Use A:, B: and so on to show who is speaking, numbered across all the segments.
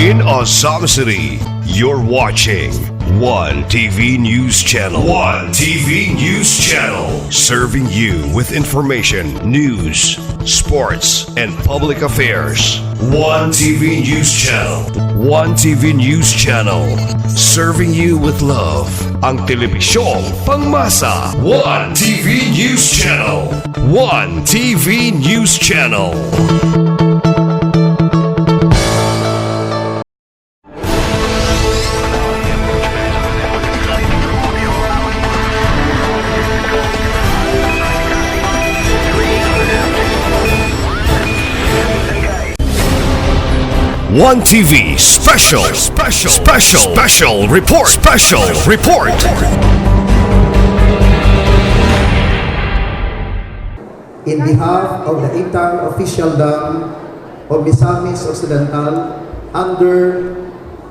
A: In Azam City, you're watching One TV News Channel. One TV News Channel. Serving you with information, news, sports, and public affairs. One TV News Channel. One TV News Channel. Serving you with love. Ang telebisyong pangmasa. One TV News Channel. One TV News Channel. One TV special report.
B: In behalf of the entire officialdom of Misamis Occidental, under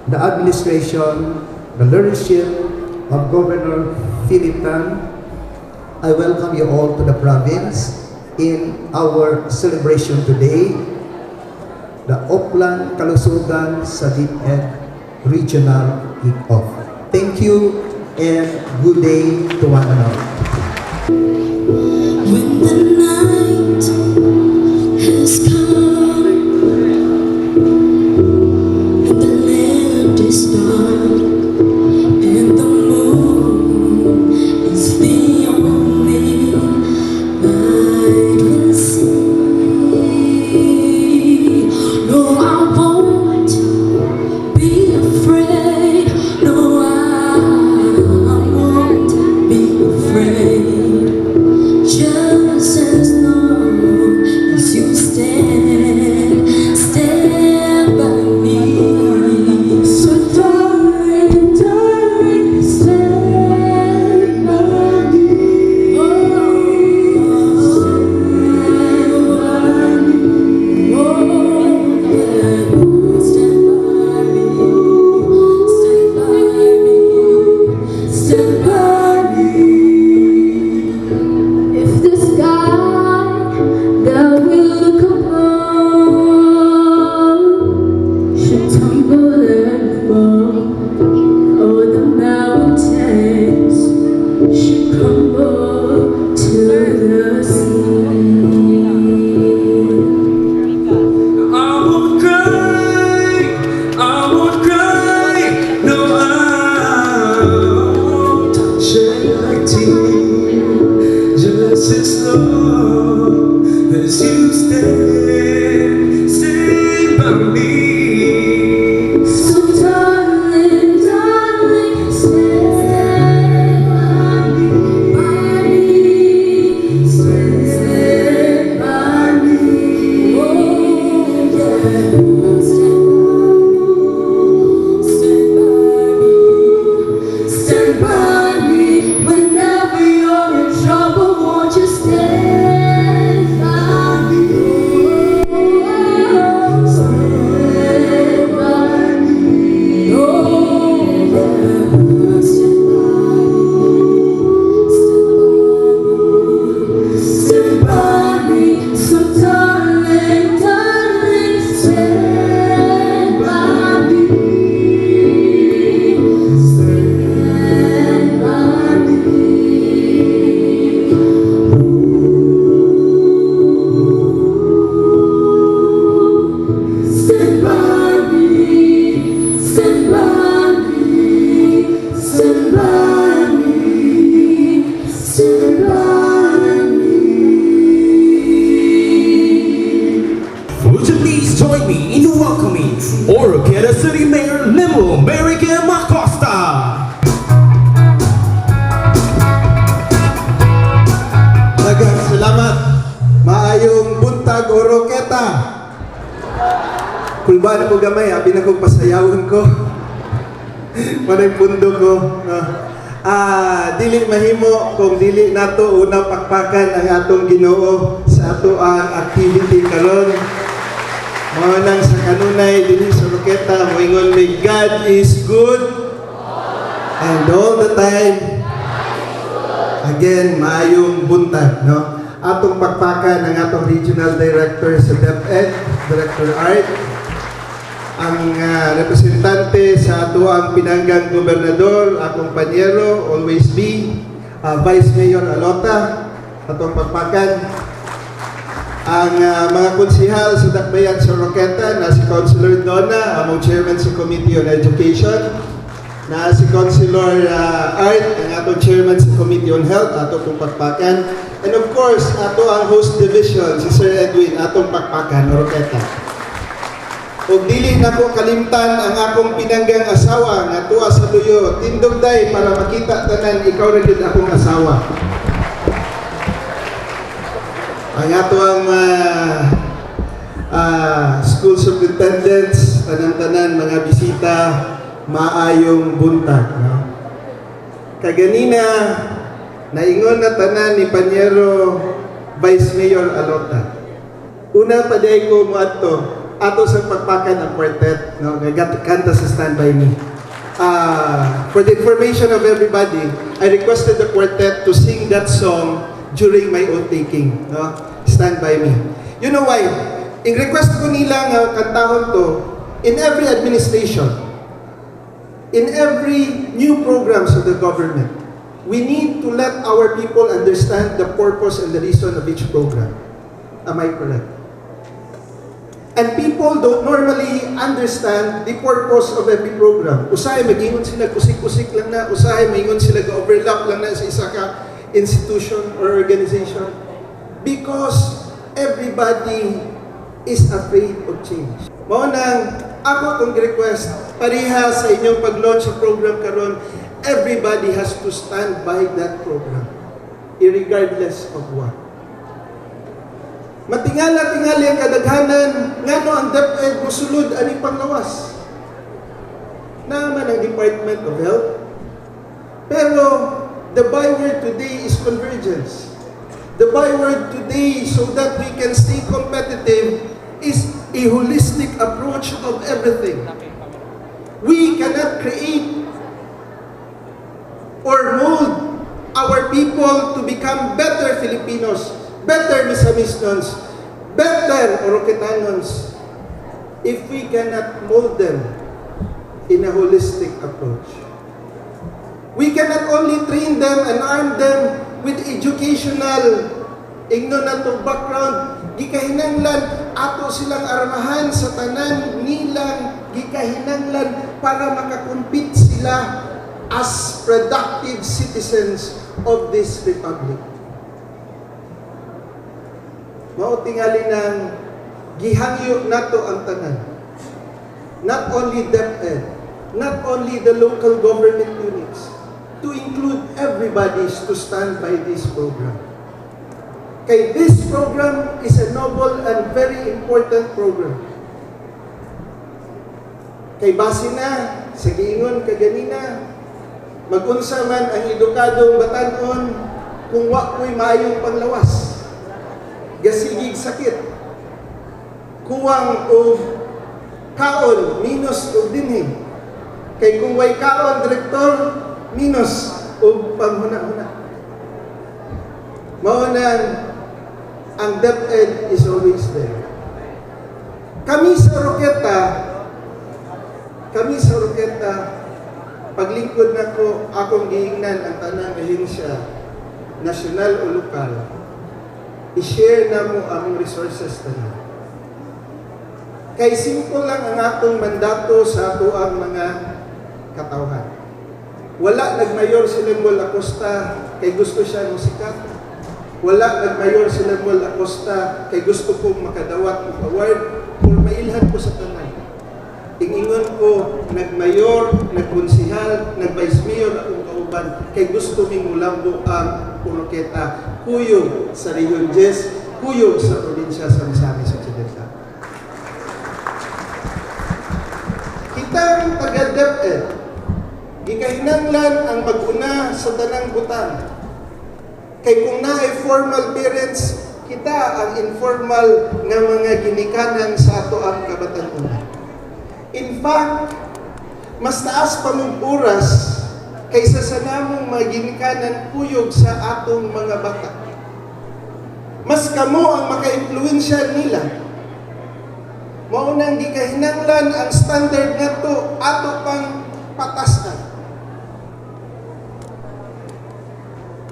B: the administration, the leadership of Governor Philip Tan, I welcome you all to the province in our celebration today, the Oplan Kalusugan sa Deped Regional Kick-Off. Thank you and good day to one another.
C: When the night has come and the land is dark and the moon is the only light we'll see. No, I won't be afraid. No, I won't be afraid. Just as long as you stand by me. So darling, darling, stand by me. Oh, stand by me. Oh, yeah. Stand by me. Stand by me. Stand by me. If the sky that we look upon should tumble and fall, or the mountains should crumble to the sea, I won't cry, no, I won't shed a tear. Just as long as you stand by me. So darling, darling, stand by me, stand by me. Oh, yeah. Stand by me. Whenever you're in trouble, won't you stand by me? Stand by me. Oh, yeah. Stand by me. So darling, darling, stand by me. Stand by me. Stand by me. Stand by me. Stand by me. Stand by me.
D: Would you please join me in welcoming Oroquieta City Mayor LEMUEL, MEYRICK and ACOSTA.
B: Daghang salamat. Maayong buntag Oroquieta. Kulban ko gamay, abi na kong pasayawon ko. Manay pundo ko. Dili mahimo kung dili nato una pakpakan ang atong Ginoo sa ato ang activity karon. Mga nang sa kanunay dili sa Oroquieta moingon may God is good and all the time. Again, maayong buntag, no? Atong pakpakan ang atong regional director sa DepEd, Director Art. ang representante sa atuang pinanggang gobernador, akong panyero, always be, Vice Mayor ALOTA, atong pagpakan, ang mga konsihal sa Dakbayan sa Oroquieta, na si Councilor Donna, among chairman sa Committee on Education, na si Councilor Art, ang atong chairman sa Committee on Health, atong pagpakan, and of course, ato ang host division, si Sir Edwin, atong pagpakan, Oroquieta. Ug dili nako kalimtan ang akong pinanggang asawa nga tuwa sa luyo. Tindog day para makita tanan ikaw ra gyud akong asawa. Ang ato ang school superintendents, tanan-tanan mga bisita, maayong buntag. No? Kaganina, naingon na tanan ni Panyero Vice Mayor ALOTA. Una pa day ko mo ato sa pagpakan ang quartet, no, kanta sa Stand By Me. For the information of everybody, I requested the quartet to sing that song during my oath taking, no? Stand By Me. You know why? In request ko nila nga kantahon to, in every administration, in every new programs of the government, we need to let our people understand the purpose and the reason of each program. Am I correct? And people don't normally understand the purpose of every program. Usahay, mag-ingon sila, kusik-kusik lang na. Usahay, mag-ingon sila, overlap lang na sa isa ka institution or organization. Because everybody is afraid of change. Mao nang ako itong request, pareha sa inyong pag-launch sa program karon, everybody has to stand by that program, irregardless of what. Matingala-tingali ang kadaghanan, ngano ang DepEd musulod ani panglawas. Naman ang Department of Health. Pero the byword today is convergence. The byword today, so that we can stay competitive, is a holistic approach of everything. We cannot create or mold our people to become better Filipinos, better Misamisnons, better Oroquetanons, if we cannot mold them in a holistic approach. We cannot only train them and arm them with educational background, gikahinanglan ato silang armahan sa tanan nilang gikahinanglan para makakompete sila as productive citizens of this republic. Mao tingali ng gihangyo nato ang tanan. Not only DepEd, not only the local government units, to include everybody to stand by this program. Kay this program is a noble and very important program. Kay base na sa giingon kaganina, magunsa man ang edukadong batan-on kung wa ko'y maayong panglawas. Gasigig sakit, kuwang o kaon, minus o dinhi. Kay kung way kaon, direktor, minus o panghuna-huna. Maunan, ang DepEd is always there. Kami sa Oroquieta, paglingkod na ko, akong giingnan ang tanang ahensya, nasyonal o lokal, i-share na mo ang resources tanan. Kay simple lang ang atong mandato sa ato ang mga katawhan. Wala nagmayor si LEMUEL ACOSTA kay gusto siya musikat. Wala nagmayor si LEMUEL ACOSTA kay gusto kong makadawat ng award or mailhan ko sa tanan. Ingon ko, nagmayor, nagkonsihal, nag-vice mayor akong kauban kay gusto ming mulambo ang Oroquieta, kuyog sa Region 10, kuyog sa probinsya sa Misamis Occidental. Kitang taga-DepEd, gikahinanglan ang mag-una sa tanang butang. Kay kung na-ay formal parents, kita ang informal nga mga ginikanan sa ato ang kabataan. In fact, mas taas pa mong oras kaysa sa namong mga ginikanan kuyog sa atong mga bata. Mas kamo ang maka-impluwensya nila.
E: maunang gikahinanglan ang standard ngadto ato pang patasan.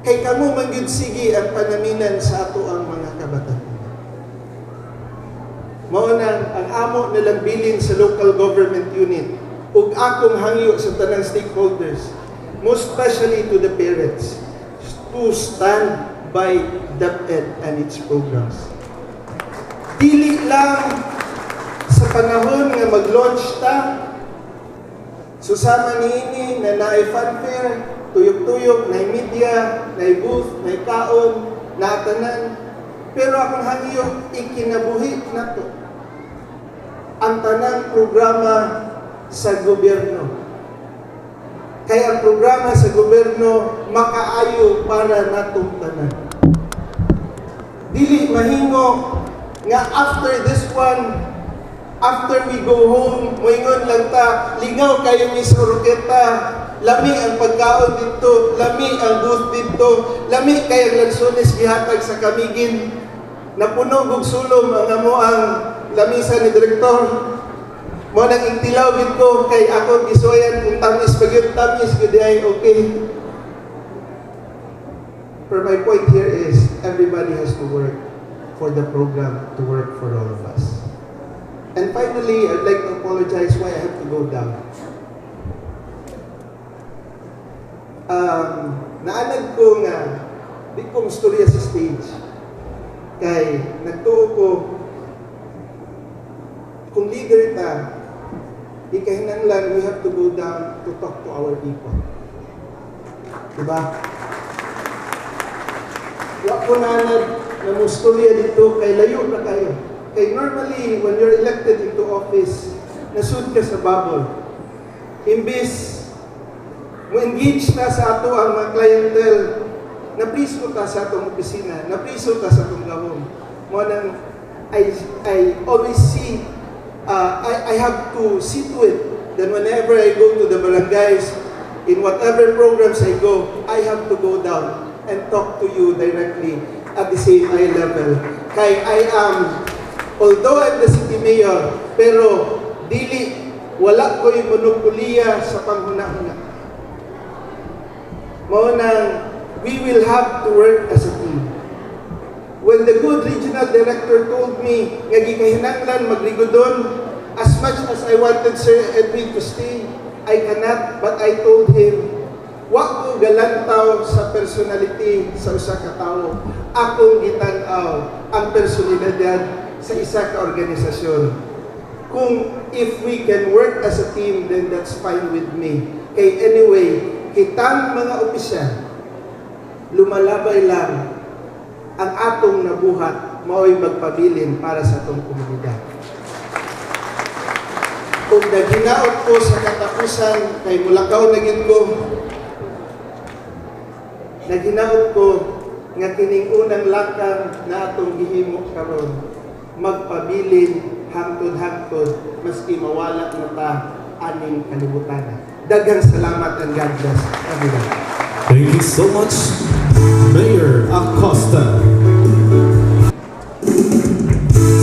E: Kay kamo man gyud sige ang panaminan sa ato ang mga kabataan. Mao nang ang amo nilang bilin sa local government unit ug akong hangyo sa tanang stakeholders, most especially to the parents, to stand by Deped and its programs. Dili lang sa panahon nga mag-launch ta, susama niini na naay fanfare, tuyok-tuyok, naay media, naay booth, naay kaon, naatanan. Pero akong hangyo, ikinabuhi na to ang tanang programa sa gobyerno. Kaya ang programa sa gobyerno makaayo para natong tanan. Dili mahingo nga after this one, after we go home, moingon lang ta, lingaw kayo Miss Oroquieta, lami ang pagkaon dito, lami ang booth dito, lami kayang lansones gihatag sa kamigin, napuno og sulom ang amo ang lamisa ni direktor. Mo nang intilaw gid ko kay ako gisuyan kung tamis pagyud tamis gid ay okay. But my point here is everybody has to work for the program to work for all of us. And finally, I'd like to apologize why I have to go down. Naanad ko nga di ko istorya sa stage. Kay nagtuo ko kung leader ta, di kahinanglan we have to go down to talk to our people. Diba? Wa ko naanad na mustorya dito kay layo na kayo. Kay normally, when you're elected into office, nasud ka sa bubble. Imbis, mo-engage na sa ato ang mga clientele, napriso ta sa atong opisina, napriso ta sa atong gawon. Mo nang, I always see, I have to see to it that whenever I go to the barangays, in whatever programs I go, I have to go down and talk to you directly at the same eye level. Kay I am, although I'm the city mayor, pero dili, wala ko yung monopoliya sa panghuna-huna. Mao nang, we will have to work as a team. When the good regional director told me, nga gikahinanglan magligodon, as much as I wanted Sir Edwin to stay, I cannot, but I told him, wa ko galantaw sa personality sa usa ka tawo. Akong gitan-aw ang personalidad sa isa ka organisasyon. Kung if we can work as a team, then that's fine with me. Kay anyway, kitang mga opisyal, lumalabay lang ang atong nabuhat, mao'y magpabilin para sa atong komunidad. Kung naginaot ko sa katapusan, kay mulakaw na gid ko, naginaot ko nga kining unang lakang na atong gihimo karon, magpabilin hangtod-hangtod maski mawala na ta aning kalibutan. Daghang salamat and God bless everyone.
D: Thank you so much, Mayor ACOSTA.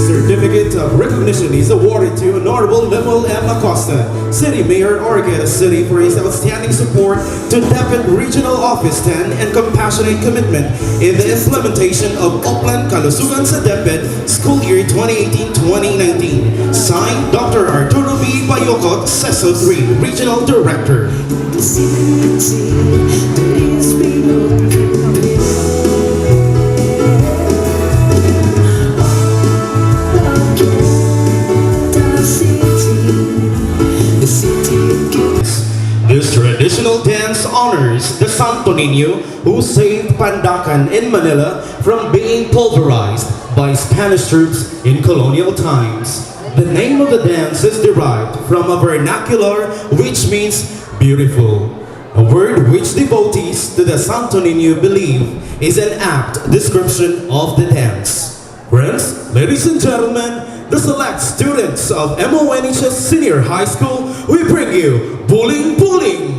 D: Certificate of recognition is awarded to Honorable LEMUEL M. ACOSTA, City Mayor, Oroquieta City, for his outstanding support to Deped Regional Office 10 and compassionate commitment in the implementation of Oplan Kalusugan sa Deped School Year 2018-2019. Signed, Dr. Arturo B. Bayocot, CESO 3, Regional Director. This traditional dance honors the Santo Niño who saved Pandacan in Manila from being pulverized by Spanish troops in colonial times. The name of the dance is derived from a vernacular which means beautiful, a word which devotees to the Santo Niño believe is an apt description of the dance. Friends, ladies and gentlemen, the select students of MONHS Senior High School, we bring you Buling Buling!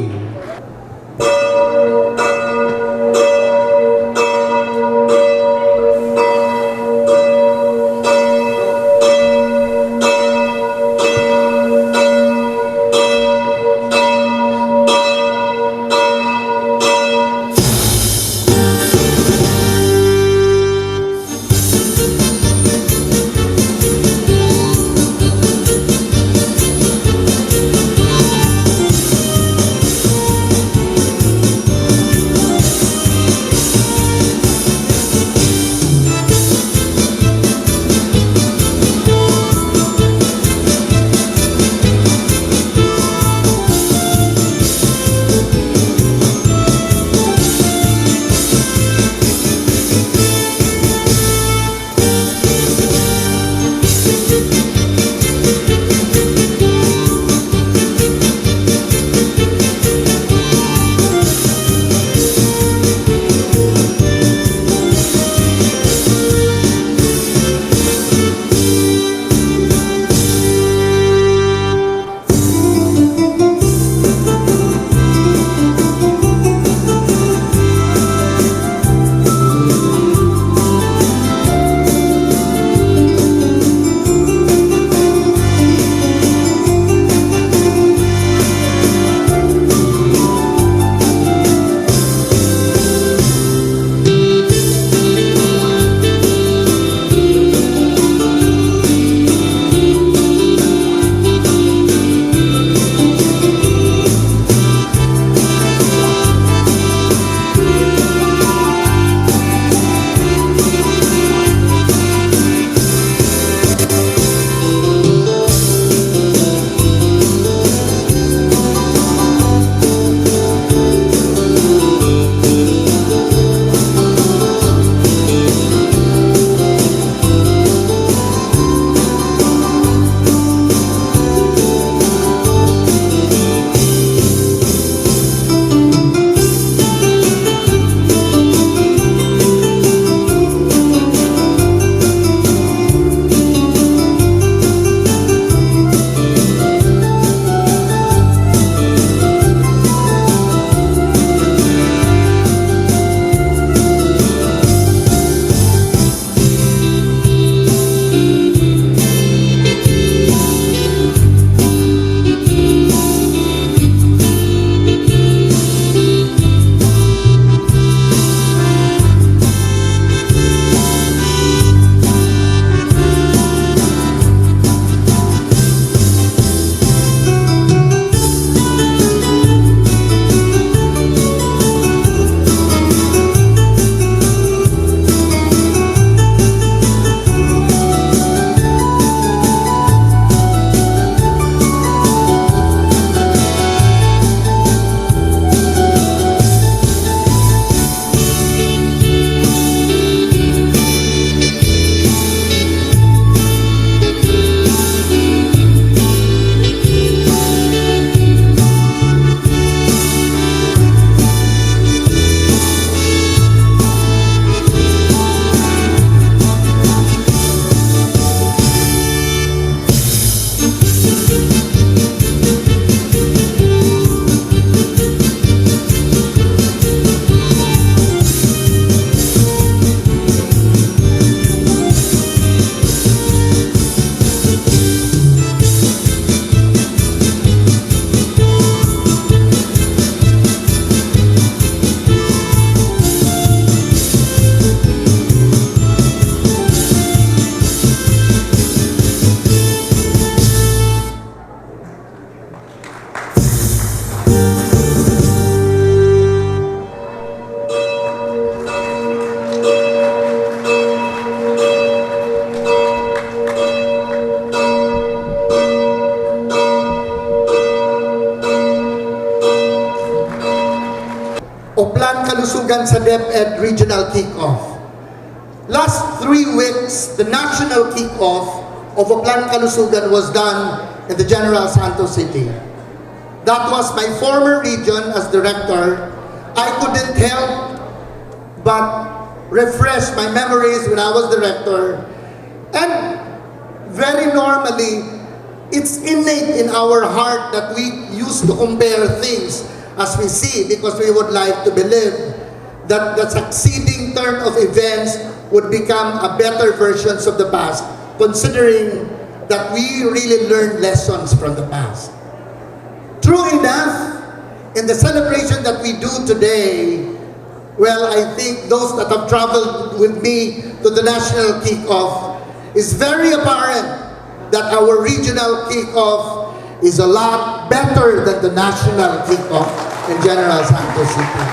B: Kalusugan sa DepEd Regional Kickoff. Last 3 weeks, the national kickoff of Oplan Kalusugan was done in the General Santos City. That was my former region as director. I couldn't help but refresh my memories when I was director. And very normally, it's innate in our heart that we used to compare things as we see, because we would like to believe that the succeeding turn of events would become a better versions of the past, considering that we really learned lessons from the past. True enough, in the celebration that we do today, well, I think those that have traveled with me to the national kickoff, is very apparent that our regional kickoff is a lot better than the national kickoff in General Santos City.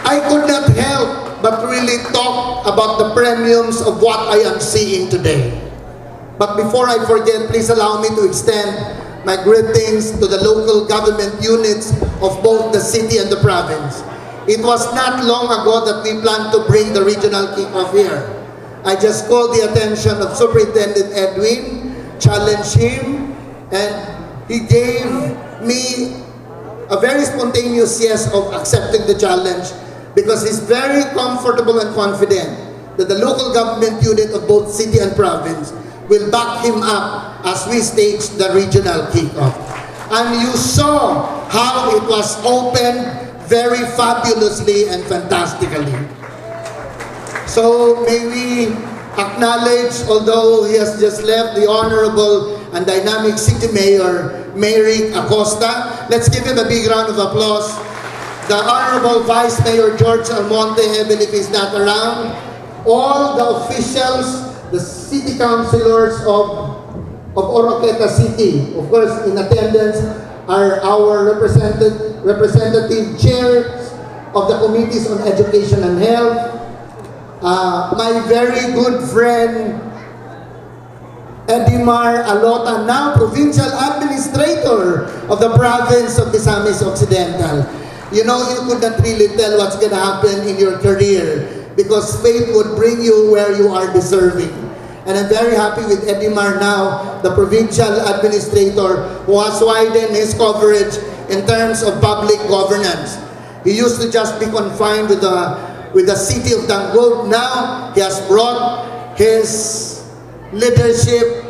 B: I could not help but really talk about the premiums of what I am seeing today. But before I forget, please allow me to extend my greetings to the local government units of both the city and the province. It was not long ago that we planned to bring the regional kickoff here. I just called the attention of Superintendent Edwin, challenged him, and he gave me a very spontaneous yes of accepting the challenge, because he's very comfortable and confident that the local government unit of both city and province will back him up as we stage the regional kickoff. And you saw how it was opened very fabulously and fantastically. So may we acknowledge, although he has just left, the Honorable and Dynamic City Mayor, MEYRICK ACOSTA. Let's give him a big round of applause. The Honorable Vice Mayor George Almonte, even if he's not around. All the officials, the city councilors of Oroquieta City. Of course, in attendance are our representative chairs of the committees on education and health. My very good friend, ALOTA, now Provincial Administrator of the province of Misamis Occidental. You know, you could not really tell what's going to happen in your career, because fate would bring you where you are deserving. And I'm very happy with Edemar now, the Provincial Administrator, who has widened his coverage in terms of public governance. He used to just be confined with the city of Dangob. Now, he has brought his leadership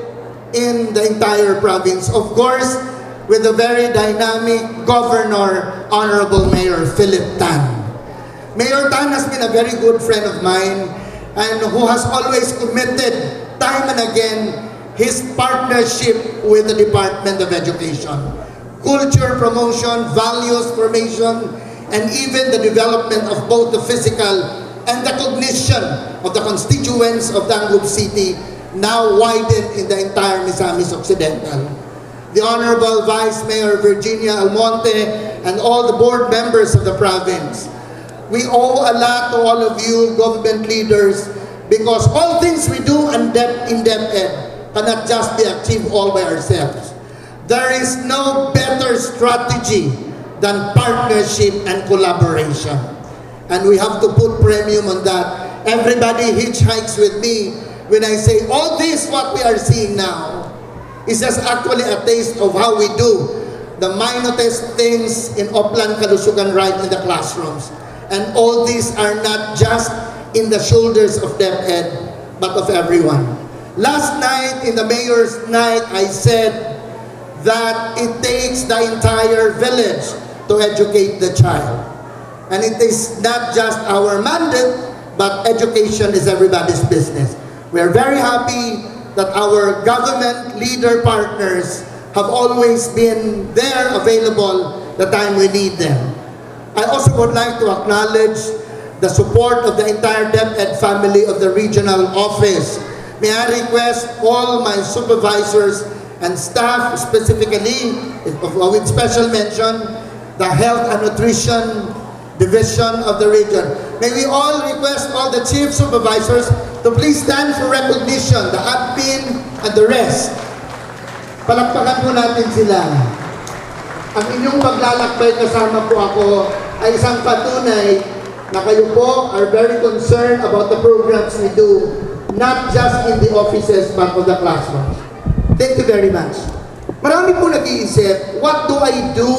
B: in the entire province. Of course, with a very dynamic governor, Honorable Mayor Philip Tan. Mayor Tan has been a very good friend of mine, and who has always committed time and again his partnership with the Department of Education. Culture promotion, values formation, and even the development of both the physical and the cognition of the constituents of Dangob City, now widened in the entire Misamis Occidental. The Honorable Vice Mayor Virginia Almonte and all the board members of the province. We owe a lot to all of you government leaders, because all things we do in DepEd cannot just be achieved all by ourselves. There is no better strategy than partnership and collaboration. And we have to put premium on that. Everybody hitchhikes with me when I say all this, what we are seeing now, is just actually a taste of how we do the minutest things in Oplan Kalusugan right in the classrooms. And all these are not just in the shoulders of DepEd, but of everyone. Last night, in the Mayor's Night, I said that it takes the entire village to educate the child. And it is not just our mandate, but education is everybody's business. We are very happy that our government leader partners have always been there, available the time we need them. I also would like to acknowledge the support of the entire DepEd family of the regional office. May I request all my supervisors and staff, specifically, with special mention, the Health and Nutrition Division of the region. May we all request all the chief supervisors to please stand for recognition, the admin and the rest. Palakpakan po natin sila. Ang inyong paglalakbay, kasama po ako ay isang patunay na kayo po are very concerned about the programs we do, not just in the offices but of the classrooms. Thank you very much. Marami po nag-iisip, what do I do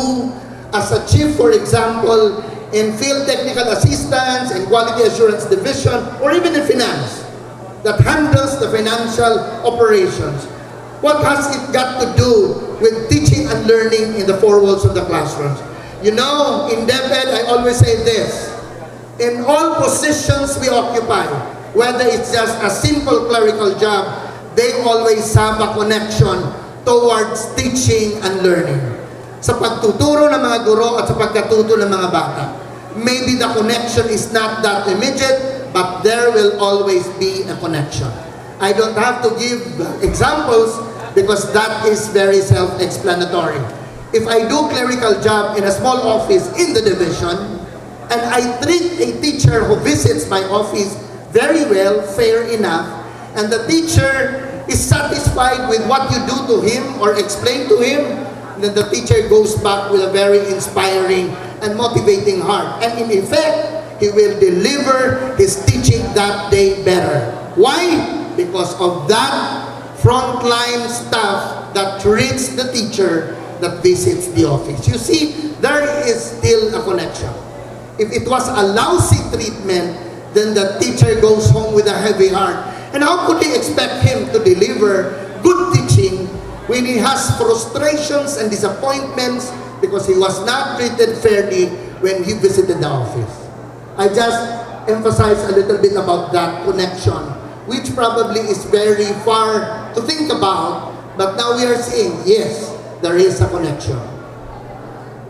B: as a chief, for example, in field technical assistance and quality assurance division, or even in finance, that handles the financial operations? What has it got to do with teaching and learning in the four walls of the classrooms? You know, in Deped, I always say this, in all positions we occupy, whether it's just a simple clerical job, they always have a connection towards teaching and learning. Sa pagtuturo ng mga guro at sa pagkatuto ng mga bata. Maybe the connection is not that immediate, but there will always be a connection. I don't have to give examples because that is very self-explanatory. If I do clerical job in a small office in the division, and I treat a teacher who visits my office very well, fair enough, and the teacher is satisfied with what you do to him or explain to him, then the teacher goes back with a very inspiring and motivating heart. And in effect, he will deliver his teaching that day better. Why? Because of that frontline staff that treats the teacher that visits the office. You see, there is still a connection. If it was a lousy treatment, then the teacher goes home with a heavy heart. And how could he expect him to deliver good teaching when he has frustrations and disappointments because he was not treated fairly when he visited the office? I just emphasize a little bit about that connection, which probably is very far to think about, but now we are seeing, yes, there is a connection.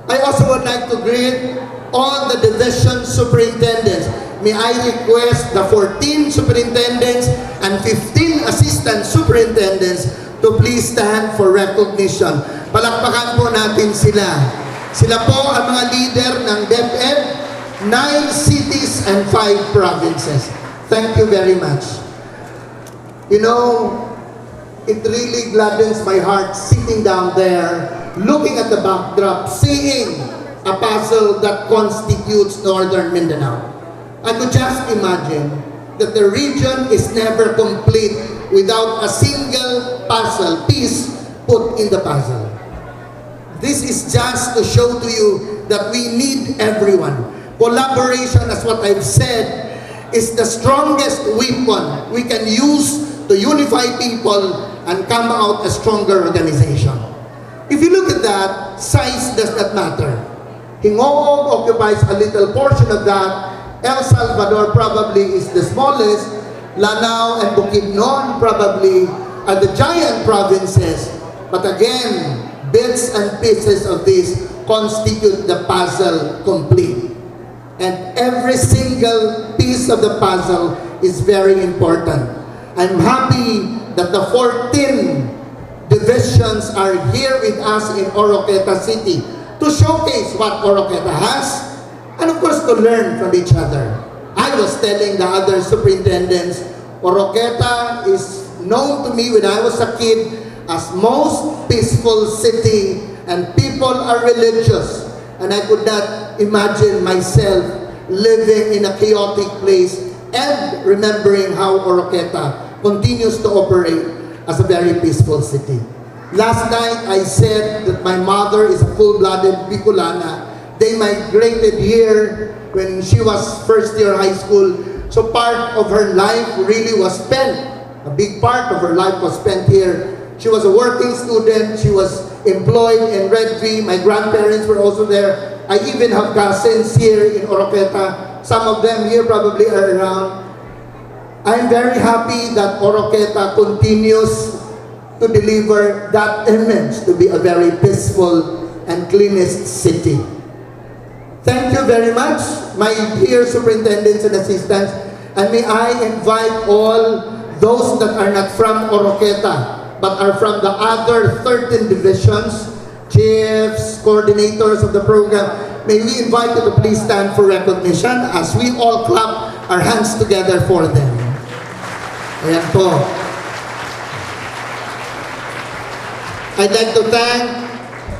B: I also would like to greet all the division superintendents. May I request the 14 superintendents and 15 assistant superintendents to please stand for recognition. Palakpakan po natin sila. Sila po ang mga leader ng DepEd, 9 cities and 5 provinces. Thank you very much. You know, it really gladdens my heart sitting down there, looking at the backdrop, seeing a puzzle that constitutes Northern Mindanao. I could just imagine that the region is never complete without a single puzzle piece put in the puzzle. This is just to show to you that we need everyone. Collaboration, as what I've said, is the strongest weapon we can use to unify people and come out a stronger organization. If you look at that, size does not matter. Hingoog occupies a little portion of that. El Salvador probably is the smallest. Lanao and Bukidnon probably are the giant provinces. But again, bits and pieces of this constitute the puzzle complete. And every single piece of the puzzle is very important. I'm happy that the 14 divisions are here with us in Oroquieta City to showcase what Oroquieta has and of course to learn from each other. I was telling the other superintendents, Oroquieta is known to me when I was a kid as most peaceful city and people are religious, and I could not imagine myself living in a chaotic place and remembering how Oroquieta continues to operate as a very peaceful city. Last night, I said that my mother is a full-blooded Bicolana. They migrated here when she was first year high school. So part of her life really was spent, a big part of her life was spent here. She was a working student. She was employed in Red V. My grandparents were also there. I even have cousins here in Oroquieta. Some of them here probably are around. I'm very happy that Oroquieta continues to deliver that image to be a very peaceful and cleanest city. Thank you very much, my dear superintendents and assistants, and may I invite all those that are not from Oroquieta but are from the other 13 divisions, chiefs, coordinators of the program. May we invite you to please stand for recognition as we all clap our hands together for them. Ayan po. I'd like to thank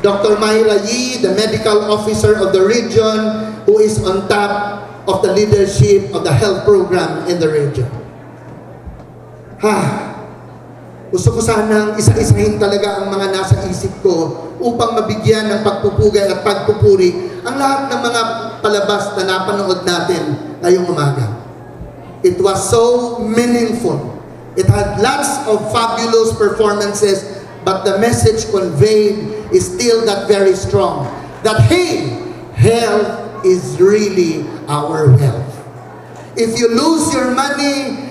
B: Dr. Myra Yee, the medical officer of the region, who is on top of the leadership of the health program in the region. Gusto ko sanang isa-isahin talaga ang mga nasa isip ko upang mabigyan ng pagpupugay at pagpupuri ang lahat ng mga palabas na napanood natin ngayong umaga. It was so meaningful. It had lots of fabulous performances, but the message conveyed is still that very strong. That, hey, health is really our wealth. If you lose your money,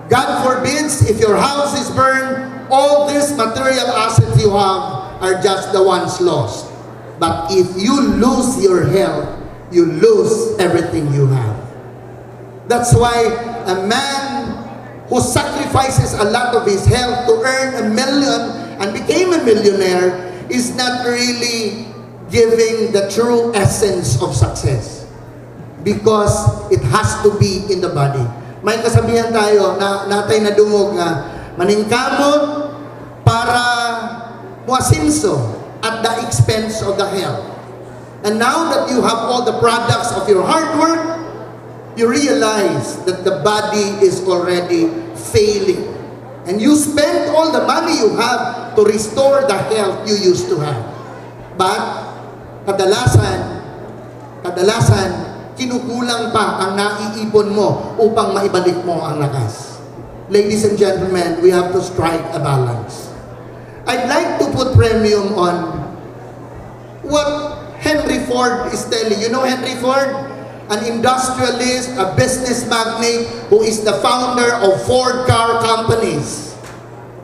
B: God forbids, if your house is burned, all these material assets you have are just the ones lost. But if you lose your health, you lose everything you have. That's why a man who sacrifices a lot of his health to earn $1 million and became a millionaire is not really giving the true essence of success, because it has to be in the body. May kasabihan tayo na natay na dungog nga maningkamot para muasinso at the expense of the health. And now that you have all the products of your hard work, you realize that the body is already failing. And you spend all the money you have to restore the health you used to have. But kadalasan, kinukulang pa ang naiipon mo upang maibalik mo ang lakas. Ladies and gentlemen, we have to strike a balance. I'd like to put premium on what Henry Ford is telling. You know Henry Ford? An industrialist, a business magnate who is the founder of Ford car companies.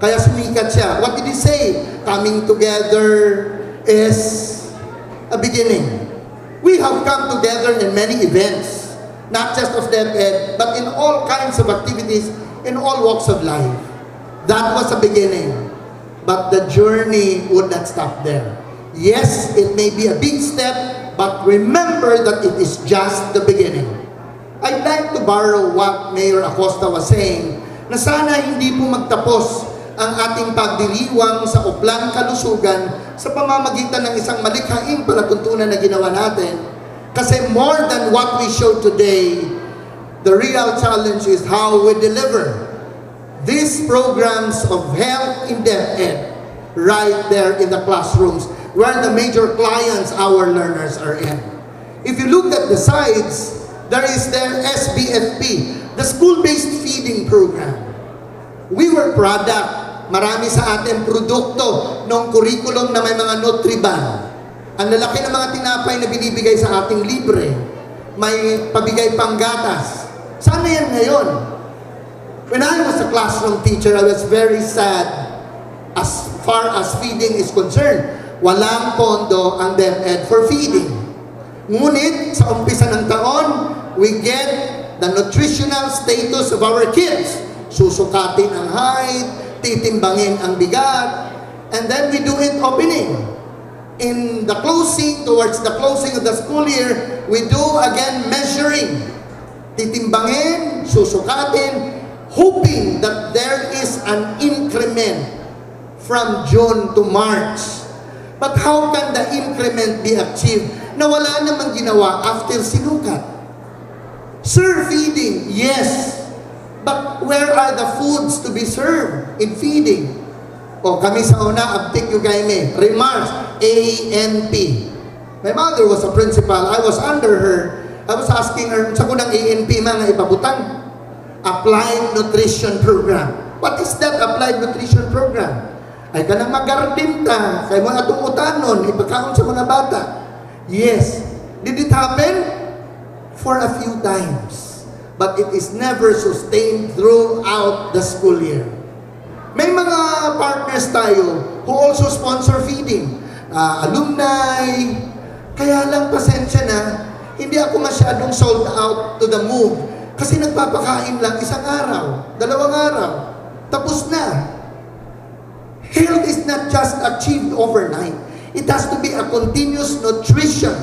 B: Kaya sumikat siya. What did he say? Coming together is a beginning. We have come together in many events, not just of Deped, but in all kinds of activities, in all walks of life. That was a beginning, but the journey would not stop there. Yes, it may be a big step, but remember that it is just the beginning. I'd like to borrow what Mayor ACOSTA was saying, na sana hindi po magtapos ang ating pagdiriwang sa Oplan Kalusugan sa pamamagitan ng isang malikhaing palatuntunan na ginawa natin. Kasi more than what we show today, the real challenge is how we deliver these programs of health in Deped right there in the classrooms where the major clients our learners are in. If you look at the sides, there is their SBFP, the school-based feeding program. We were product. Marami sa atin produkto ng curriculum na may mga Nutriban. Ang lalaki ng mga tinapay na binibigay sa ating libre. May pabigay pang gatas. Sana yan ngayon? When I was a classroom teacher, I was very sad as far as feeding is concerned. Walang pondo ang DepEd for feeding. Ngunit sa umpisa ng taon, we get the nutritional status of our kids. Susukatin ang height, titimbangin ang bigat, and then we do it opening. In the closing, towards the closing of the school year, we do again measuring. Titimbangin, susukatin, hoping that there is an increment from June to March. But how can the increment be achieved na wala namang ginawa after sinukat? Sir, feeding, yes. But where are the foods to be served in feeding? O kami sa una, abtik yung kaime. Remarks, ANP. My mother was a principal. I was under her. I was asking her, sa kunang ANP mga ipabutan? Applied Nutrition Program. What is that Applied Nutrition Program? Ay ka nang mag-garden ta. Kaya mo atong utanon, ipagkaon sa mga bata. Yes. Did it happen? For a few times. But it is never sustained throughout the school year. May mga partners tayo who also sponsor feeding. Alumni. Kaya lang pasensya na, hindi ako masyadong sold out to the move. Kasi nagpapakain lang isang araw, 2 araw. Tapos na. Health is not just achieved overnight. It has to be a continuous nutrition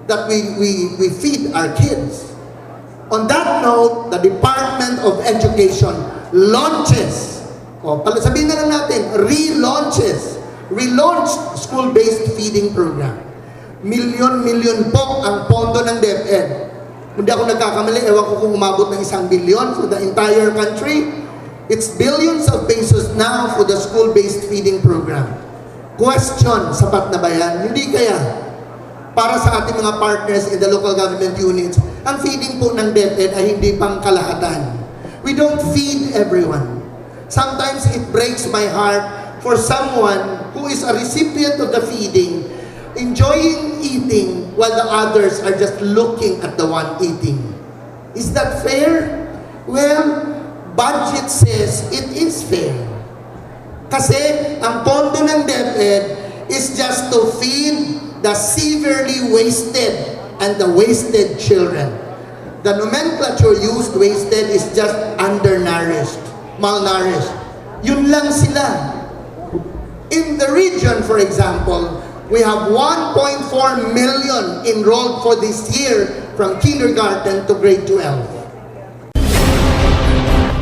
B: that we feed our kids. On that note, the Department of Education launches, sabihin na lang natin, relaunched school-based feeding program.
F: milyon po ang pondo ng DepEd. Hindi ako nagkakamali, ewan ko kung umabot ng 1 billion for the entire country. It's billions of pesos now for the school-based feeding program. Question, sapat na ba yan? Hindi kaya. Para sa ating mga partners in the local government units, ang feeding po ng DepEd ay hindi pang kalahatan. We don't feed everyone. Sometimes it breaks my heart for someone who is a recipient of the feeding, enjoying eating while the others are just looking at the one eating. Is that fair? Well, budget says it is fair. Kasi ang pondo ng DepEd is just to feed the severely wasted and the wasted children. The nomenclature used, wasted, is just undernourished, malnourished. Yun lang sila. In the region, for example, we have 1.4 million enrolled for this year from kindergarten to grade 12.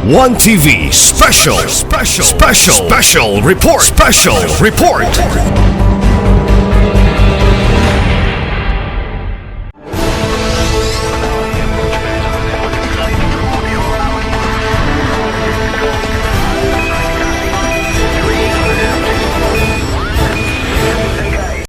A: ONETv special report.